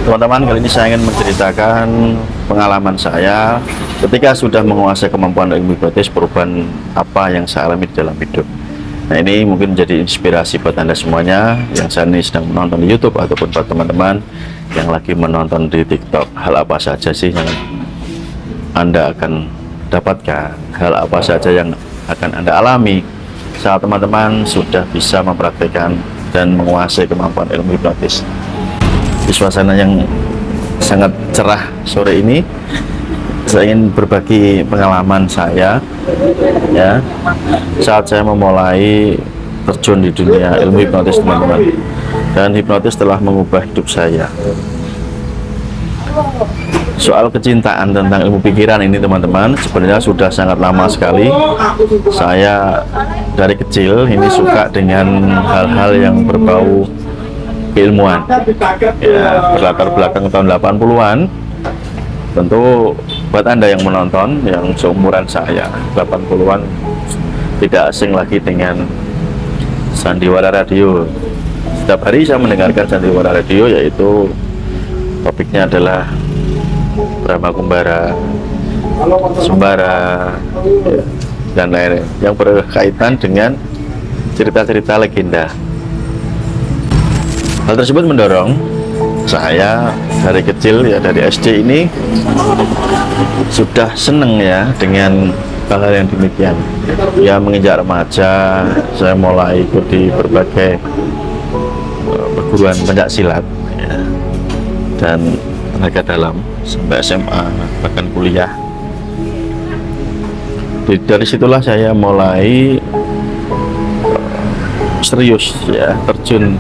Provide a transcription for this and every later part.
Teman-teman, kali ini saya ingin menceritakan pengalaman saya ketika sudah menguasai kemampuan ilmu hipnotis, perubahan apa yang saya alami di dalam hidup. Nah, ini mungkin menjadi inspirasi buat Anda semuanya yang saat ini sedang menonton di YouTube ataupun buat teman-teman yang lagi menonton di TikTok. Hal apa saja sih yang Anda akan dapatkan? Hal apa saja yang akan Anda alami saat teman-teman sudah bisa mempraktikkan dan menguasai kemampuan ilmu hipnotis? Di suasana yang sangat cerah sore ini, saya ingin berbagi pengalaman saya ya saat saya memulai terjun di dunia ilmu hipnotis, teman-teman. Dan hipnotis telah mengubah hidup saya. Soal kecintaan tentang ilmu pikiran ini, teman-teman, sebenarnya sudah sangat lama sekali. Saya dari kecil ini suka dengan hal-hal yang berbau keilmuan ya, berlatar belakang tahun 80-an. Tentu buat Anda yang menonton yang seumuran saya, 80-an tidak asing lagi dengan sandiwara radio. Setiap hari saya mendengarkan sandiwara radio, yaitu topiknya adalah Brahma Kumbara, Sembara ya, dan lain-lain yang berkaitan dengan cerita-cerita legenda. Hal tersebut mendorong saya dari kecil ya, dari SD ini sudah seneng ya dengan hal-hal yang demikian. Ya, menginjak remaja saya mulai ikut di berbagai perguruan pencak silat ya, dan tenaga dalam sampai SMA bahkan kuliah. Dari situlah saya mulai serius ya terjun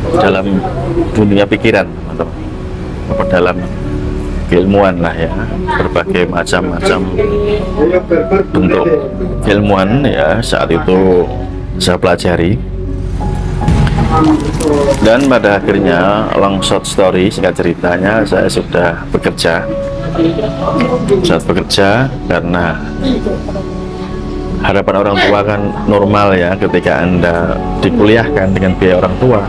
dalam dunia pikiran atau dalam keilmuan lah ya, berbagai macam-macam bentuk keilmuan ya saat itu saya pelajari. Dan pada akhirnya, long short story, singkat ceritanya, saya sudah bekerja. Saat bekerja, karena harapan orang tua kan normal ya, ketika Anda dikuliahkan dengan biaya orang tua,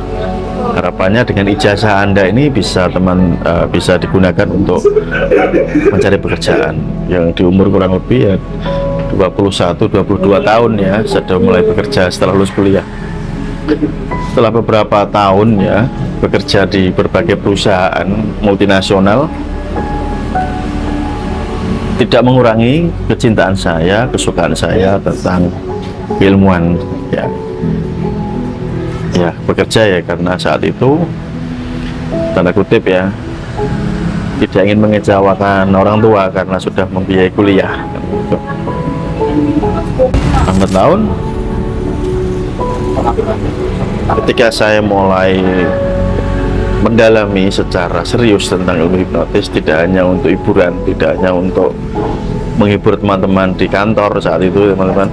harapannya dengan ijazah Anda ini bisa bisa digunakan untuk mencari pekerjaan. Yang di umur kurang lebih ya 21-22 tahun ya, sudah mulai bekerja setelah lulus kuliah. Setelah beberapa tahun ya bekerja di berbagai perusahaan multinasional, tidak mengurangi kecintaan saya, kesukaan saya tentang keilmuan ya. Ya, bekerja ya karena saat itu tanda kutip ya tidak ingin mengecewakan orang tua karena sudah membiayai kuliah. Lambat tahun ketika saya mulai mendalami secara serius tentang ilmu hipnotis, tidak hanya untuk hiburan, tidak hanya untuk menghibur teman-teman di kantor saat itu, teman-teman.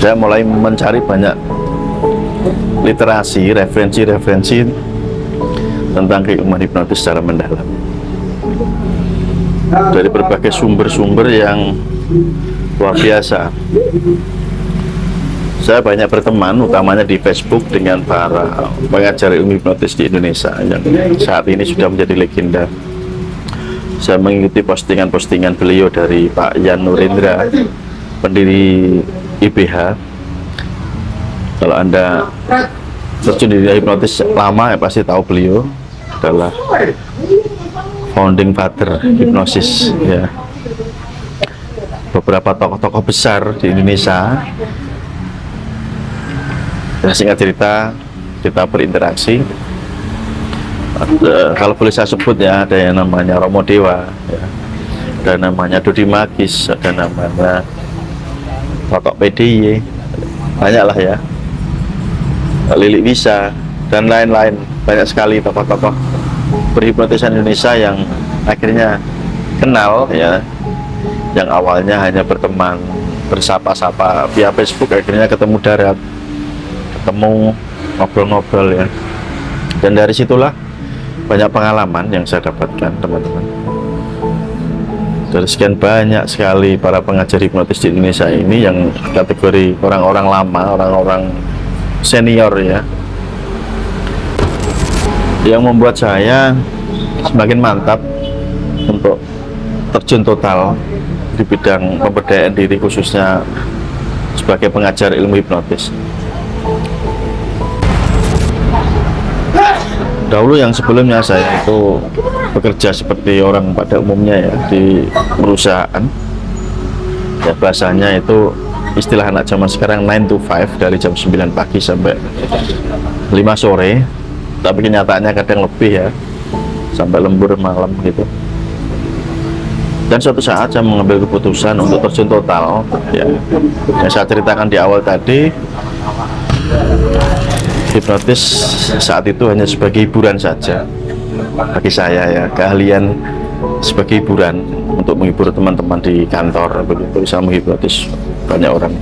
Saya mulai mencari banyak literasi, referensi-referensi tentang keilmuan hipnotis secara mendalam dari berbagai sumber-sumber yang luar biasa. Saya banyak berteman, utamanya di Facebook, dengan para pengajar ilmu hipnotis di Indonesia yang saat ini sudah menjadi legenda. Saya mengikuti postingan-postingan beliau dari Pak Yan Nurendra, pendiri IBH. Kalau Anda terjun di dunia hipnotis lama ya pasti tahu beliau adalah founding father hipnosis ya. Beberapa tokoh-tokoh besar di Indonesia ya, singkat cerita kita berinteraksi. Kalau boleh saya sebut ya, ada yang namanya Romo Dewa ya, ada namanya Dodi Magis, ada namanya Totok PDY, banyak lah ya, Lilik Bisa dan lain-lain. Banyak sekali tokoh-tokoh berhipnotisan Indonesia yang akhirnya kenal ya, yang awalnya hanya berteman bersapa-sapa via Facebook, akhirnya ketemu darat, ketemu ngobrol-ngobrol ya. Dan dari situlah banyak pengalaman yang saya dapatkan, teman-teman. Dari sekian banyak sekali para pengajar hipnotis di Indonesia ini yang kategori orang-orang lama, orang-orang senior ya, yang membuat saya semakin mantap untuk terjun total di bidang pemberdayaan diri, khususnya sebagai pengajar ilmu hipnotis. Dahulu yang sebelumnya saya itu bekerja seperti orang pada umumnya ya, di perusahaan ya, bahasanya itu istilah anak zaman sekarang 9 to 5, dari jam 9 pagi sampai 5 sore, tapi kenyataannya kadang lebih ya, sampai lembur malam gitu. Dan suatu saat saya mengambil keputusan untuk terjun total ya, yang saya ceritakan di awal tadi. Hipnotis saat itu hanya sebagai hiburan saja bagi saya ya, keahlian sebagai hiburan untuk menghibur teman-teman di kantor, begitu bisa menghipnotis banyak orang.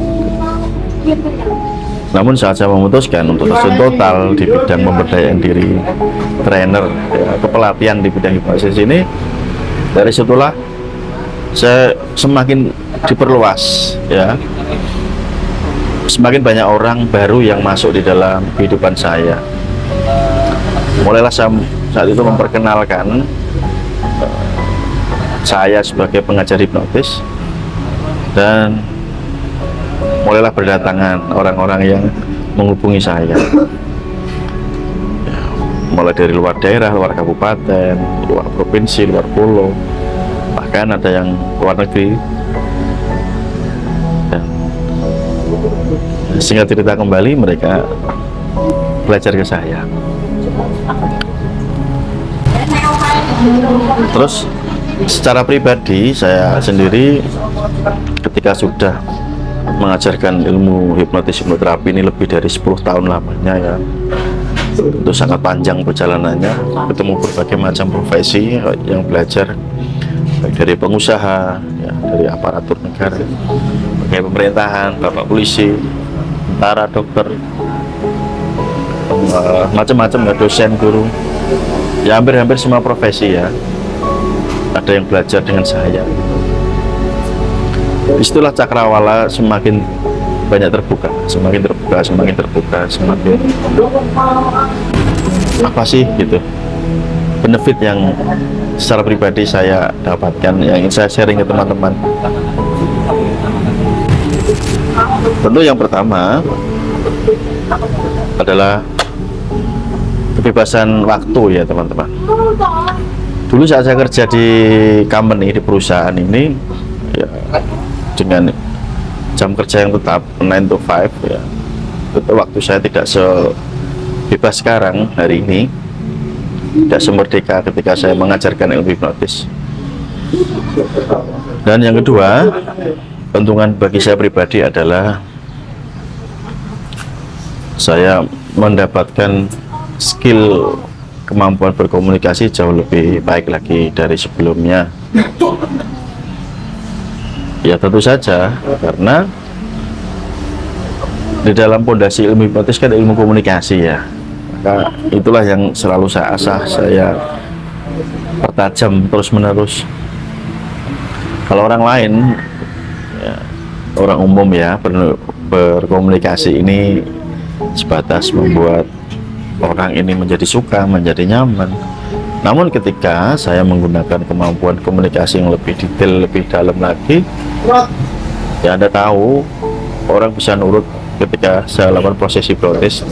Namun saat saya memutuskan untuk terjun total di bidang pemberdayaan diri, trainer ya, kepelatihan di bidang hipnosis ini, dari situlah saya semakin diperluas ya, semakin banyak orang baru yang masuk di dalam kehidupan saya. Mulailah saya saat itu memperkenalkan saya sebagai pengajar hipnotis, dan mulailah berdatangan orang-orang yang menghubungi saya ya, mulai dari luar daerah, luar kabupaten, luar provinsi, luar pulau, bahkan ada yang luar negeri. Singkat cerita kembali, mereka belajar ke saya. Terus secara pribadi saya sendiri ketika sudah mengajarkan ilmu hipnotis hipnoterapi ini lebih dari 10 tahun lamanya ya, itu sangat panjang perjalanannya, ketemu berbagai macam profesi yang belajar, baik dari pengusaha ya, dari aparatur negara, bagai pemerintahan, bapak polisi, tentara, dokter, macam-macam ya, dosen, guru ya, hampir semua profesi ya, ada yang belajar dengan saya. Istilah cakrawala semakin banyak terbuka, semakin apa sih gitu benefit yang secara pribadi saya dapatkan, yang ingin saya sharing ke teman-teman. Tentu yang pertama adalah kebebasan waktu ya teman-teman. Dulu saat saya kerja di company, di perusahaan ini ya, dengan jam kerja yang tetap 9 to 5 ya, itu waktu saya tidak sebebas sekarang hari ini, tidak semerdeka ketika saya mengajarkan ilmu hipnotis. Dan yang kedua, keuntungan bagi saya pribadi adalah saya mendapatkan skill, kemampuan berkomunikasi jauh lebih baik lagi dari sebelumnya. Ya tentu saja karena di dalam pondasi ilmu hipnotis kan ilmu komunikasi ya, maka itulah yang selalu saya asah, saya pertajam terus menerus. Kalau orang lain ya, orang umum ya, berkomunikasi ini sebatas membuat orang ini menjadi suka, menjadi nyaman. Namun ketika saya menggunakan kemampuan komunikasi yang lebih detail, lebih dalam lagi, ya Anda tahu, orang bisa nurut ketika saya lakukan proses hipnotis,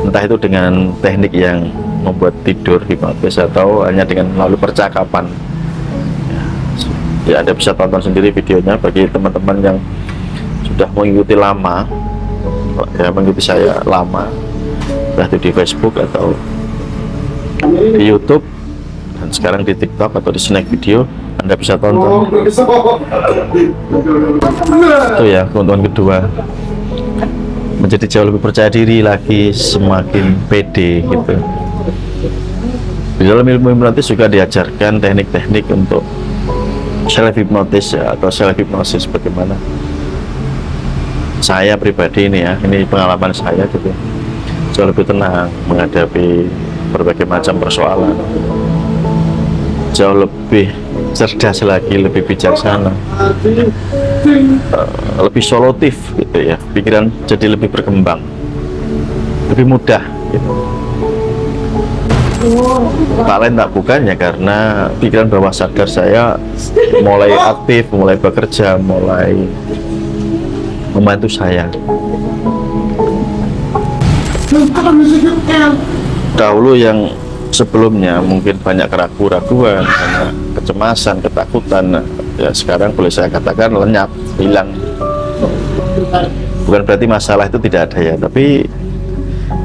entah itu dengan teknik yang membuat tidur hipnotis atau hanya dengan melalui percakapan. Ya Anda bisa tonton sendiri videonya bagi teman-teman yang sudah mengikuti lama, ya mengikuti saya lama, entah itu di Facebook atau di YouTube, dan sekarang di TikTok atau di Snack Video, Anda bisa tonton. Itu ya keuntungan kedua, menjadi jauh lebih percaya diri lagi, semakin pede gitu. Di dalam ilmu hipnotis juga diajarkan teknik-teknik untuk self hipnotis ya, atau self hipnosis, bagaimana saya pribadi ini ya, ini pengalaman saya gitu, jauh lebih tenang menghadapi berbagai macam persoalan, jauh lebih cerdas lagi, lebih bijaksana, lebih solutif gitu ya, pikiran jadi lebih berkembang. lebih mudah gitu. Tak lain tak bukan ya karena pikiran bawah sadar saya mulai aktif, mulai bekerja, mulai membantu saya. Dahulu yang sebelumnya mungkin banyak keraguan-raguan, banyak kecemasan, ketakutan, ya sekarang boleh saya katakan lenyap, hilang. Bukan berarti masalah itu tidak ada ya, tapi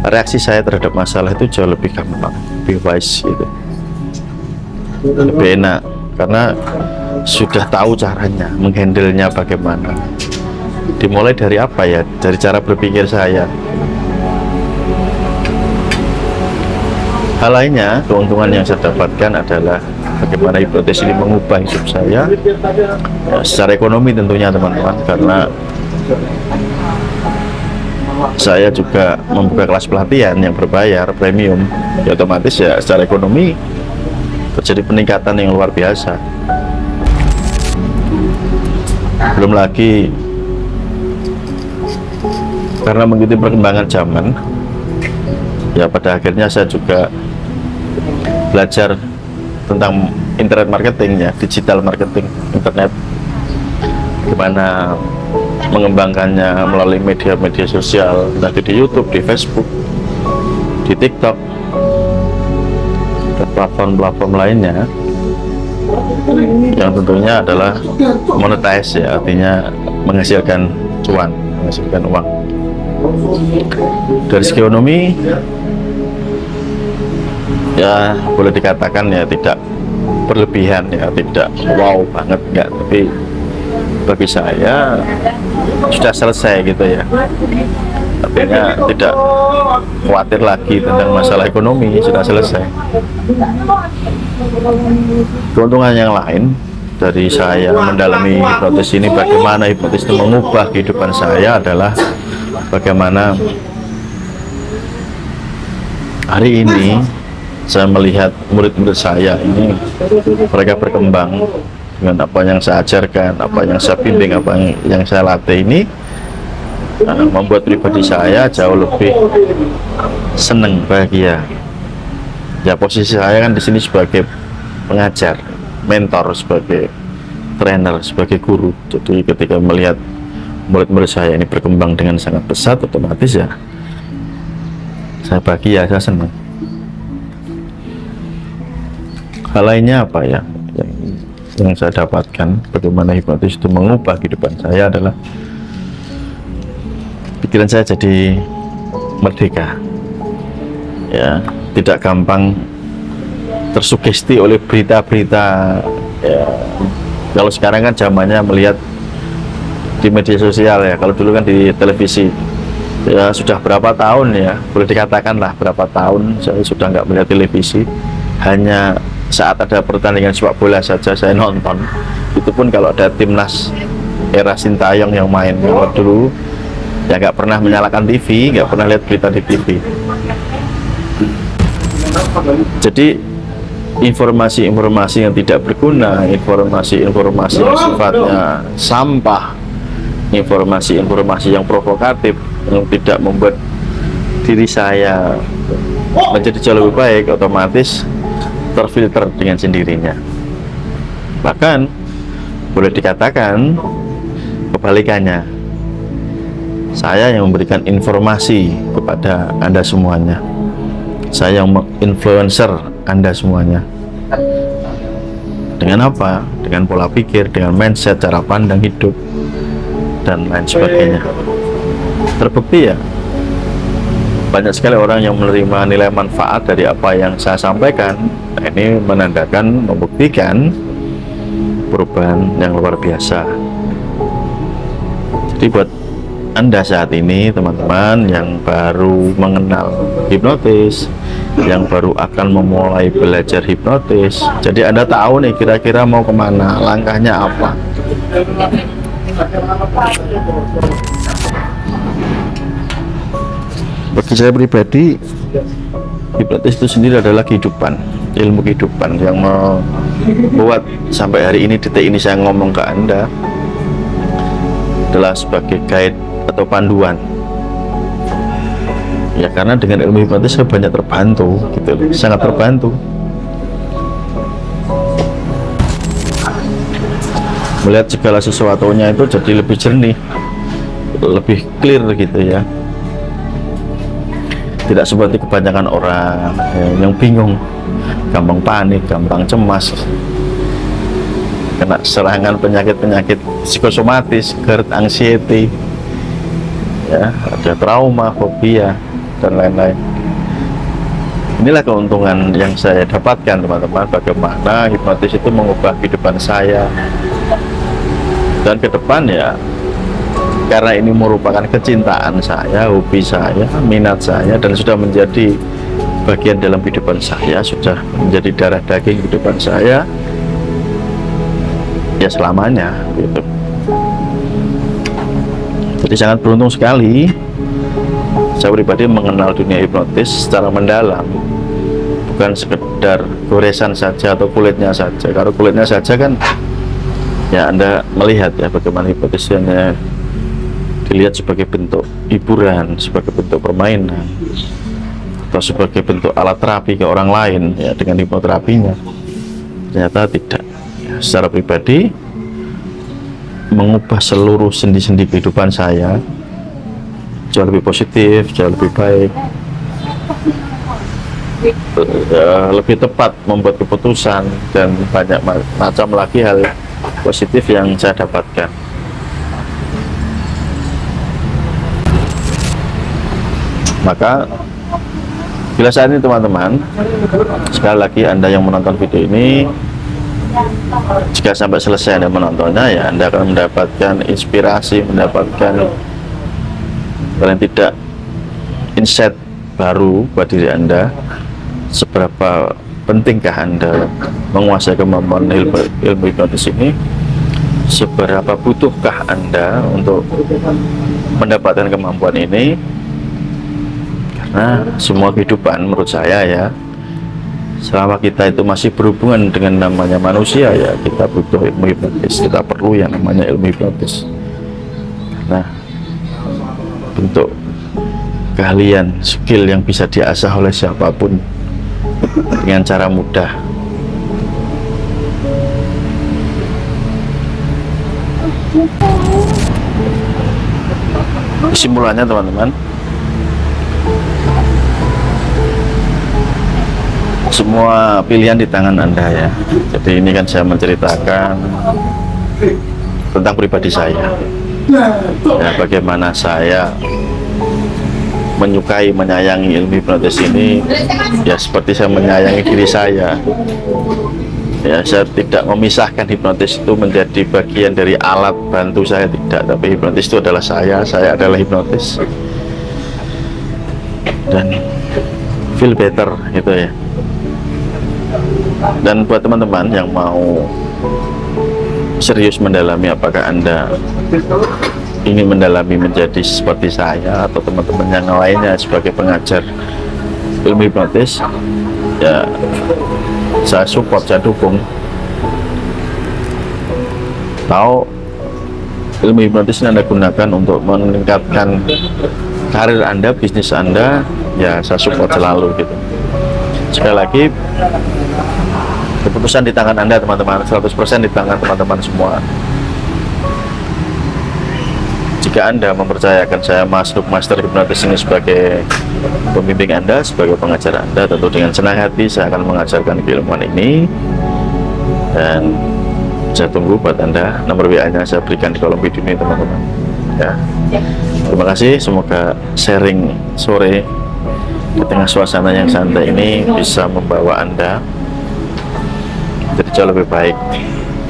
reaksi saya terhadap masalah itu jauh lebih gampang, lebih wise gitu, lebih enak karena sudah tahu caranya, menghandlenya bagaimana. Dimulai dari apa ya? Dari cara berpikir saya. Hal lainnya, keuntungan yang saya dapatkan adalah bagaimana hipnotis ini mengubah hidup saya ya, secara ekonomi tentunya teman-teman, karena saya juga membuka kelas pelatihan yang berbayar premium, ya otomatis ya secara ekonomi terjadi peningkatan yang luar biasa. Belum lagi karena mengikuti perkembangan zaman, ya pada akhirnya saya juga belajar tentang internet marketing ya, digital marketing internet, gimana mengembangkannya melalui media-media sosial, entah di YouTube, di Facebook, di TikTok, dan platform-platform lainnya yang tentunya adalah monetize ya, artinya menghasilkan cuan, menghasilkan uang. Dari segi ekonomi ya boleh dikatakan ya tidak berlebihan ya, tidak wow banget enggak, tapi bagi saya sudah selesai gitu ya, artinya tidak khawatir lagi tentang masalah ekonomi, sudah selesai. Keuntungan yang lain dari saya mendalami hipnotis ini, bagaimana hipnotis itu mengubah kehidupan saya adalah bagaimana hari ini saya melihat murid-murid saya ini, mereka berkembang dengan apa yang saya ajarkan, apa yang saya bimbing, apa yang saya latih ini, membuat pribadi saya jauh lebih senang, bahagia. Ya posisi saya kan di sini sebagai pengajar, mentor, sebagai trainer, sebagai guru. Jadi ketika melihat murid-murid saya ini berkembang dengan sangat pesat, otomatis ya saya bahagia, saya senang. Hal lainnya apa ya yang saya dapatkan, bagaimana hipnotis itu mengubah kehidupan saya adalah pikiran saya jadi merdeka ya, tidak gampang tersugesti oleh berita-berita ya. Kalau sekarang kan zamannya melihat di media sosial ya, kalau dulu kan di televisi ya. Sudah berapa tahun ya, boleh dikatakan lah berapa tahun saya sudah nggak melihat televisi, hanya saat ada pertandingan sepak bola saja saya nonton, itu pun kalau ada timnas era Sintayong yang main. Kalau dulu ya nggak pernah menyalakan TV, nggak pernah lihat berita di TV. Jadi informasi-informasi yang tidak berguna, informasi-informasi yang sifatnya sampah, informasi-informasi yang provokatif, yang tidak membuat diri saya menjadi jauh lebih baik, otomatis terfilter dengan sendirinya. Bahkan boleh dikatakan kebalikannya, saya yang memberikan informasi kepada Anda semuanya, saya yang menginfluencer Anda semuanya. Dengan apa? Dengan pola pikir, dengan mindset, cara pandang hidup, dan lain sebagainya. Terbukti ya, banyak sekali orang yang menerima nilai manfaat dari apa yang saya sampaikan. Ini menandakan, membuktikan perubahan yang luar biasa. Jadi buat Anda saat ini, teman-teman yang baru mengenal hipnotis, yang baru akan memulai belajar hipnotis, jadi Anda tahu nih kira-kira mau kemana, langkahnya apa. Bagi saya pribadi, hipnotis itu sendiri adalah kehidupan, ilmu kehidupan yang membuat sampai hari ini, detik ini saya ngomong ke Anda adalah sebagai guide atau panduan Ya karena dengan ilmu hipnotis saya banyak terbantu gitu loh, sangat terbantu. Melihat segala sesuatunya itu jadi lebih jernih, lebih clear gitu ya. Tidak seperti kebanyakan orang yang bingung, gampang panik, gampang cemas, kena serangan penyakit-penyakit psikosomatis, GERD, anxiety, ya, ada trauma, fobia, dan lain-lain. Inilah keuntungan yang saya dapatkan, teman-teman, bagaimana hipnotis itu mengubah kehidupan saya. Dan ke depan ya, karena ini merupakan kecintaan saya, hobi saya, minat saya, dan sudah menjadi bagian dalam kehidupan saya, sudah menjadi darah daging kehidupan saya, ya selamanya gitu. Jadi sangat beruntung sekali saya pribadi mengenal dunia hipnotis secara mendalam, bukan sekedar goresan saja atau kulitnya saja. Kalau kulitnya saja kan ya Anda melihat ya bagaimana hipnotis hanya dilihat sebagai bentuk hiburan, sebagai bentuk permainan, atau sebagai bentuk alat terapi ke orang lain ya dengan hipnoterapinya. Ternyata tidak ya, secara pribadi mengubah seluruh sendi-sendi kehidupan saya jauh lebih positif, jauh lebih baik, lebih tepat membuat keputusan, dan banyak macam lagi hal positif yang saya dapatkan. Maka bila saat ini teman-teman, sekali lagi Anda yang menonton video ini, jika sampai selesai Anda menontonnya ya Anda akan mendapatkan inspirasi, mendapatkan paling tidak insight baru buat diri Anda. Seberapa pentingkah Anda menguasai kemampuan ilmu hipnotis ini, seberapa butuhkah Anda untuk mendapatkan kemampuan ini. Karena semua kehidupan menurut saya ya, selama kita itu masih berhubungan dengan namanya manusia ya, kita butuh ilmu hipnotis, kita perlu yang namanya ilmu hipnotis. Karena bentuk keahlian, skill yang bisa diasah oleh siapapun dengan cara mudah. Kesimpulannya teman-teman, semua pilihan di tangan Anda ya. Jadi ini kan saya menceritakan tentang pribadi saya ya, bagaimana saya menyukai, menyayangi ilmu hipnotis ini ya, seperti saya menyayangi diri saya ya. Saya tidak memisahkan hipnotis itu menjadi bagian dari alat bantu saya, tidak, tapi hipnotis itu adalah saya adalah hipnotis. Dan feel better gitu ya. Dan buat teman-teman yang mau serius mendalami, apakah Anda ingin mendalami menjadi seperti saya atau teman-teman yang lainnya sebagai pengajar ilmu hipnotis ya, saya support, saya dukung. Tahu ilmu hipnotis ini Anda gunakan untuk meningkatkan karir Anda, bisnis Anda ya, saya support selalu gitu. Sekali lagi, keputusan di tangan Anda teman-teman, 100% di tangan teman-teman semua. Jika Anda mempercayakan saya masuk master hipnotis ini sebagai pembimbing Anda, sebagai pengajar Anda, tentu dengan senang hati saya akan mengajarkan keilmuan ini. Dan saya tunggu buat Anda, nomor WA-nya saya berikan di kolom video ini teman-teman ya. Terima kasih, semoga sharing sore di tengah suasana yang santai ini bisa membawa Anda jadi jauh lebih baik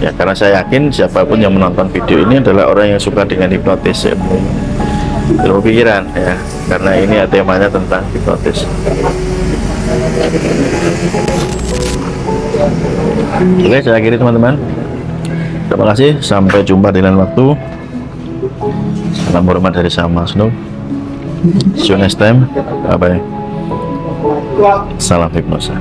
ya, karena saya yakin siapapun yang menonton video ini adalah orang yang suka dengan hipnotis, ilmu pikiran ya, karena ini temanya tentang hipnotis. Oke, saya akhiri teman-teman. Terima kasih, sampai jumpa di lain waktu. Salam hormat dari saya Mas Nur. See you next time. Bye bye. Salam hipnosa.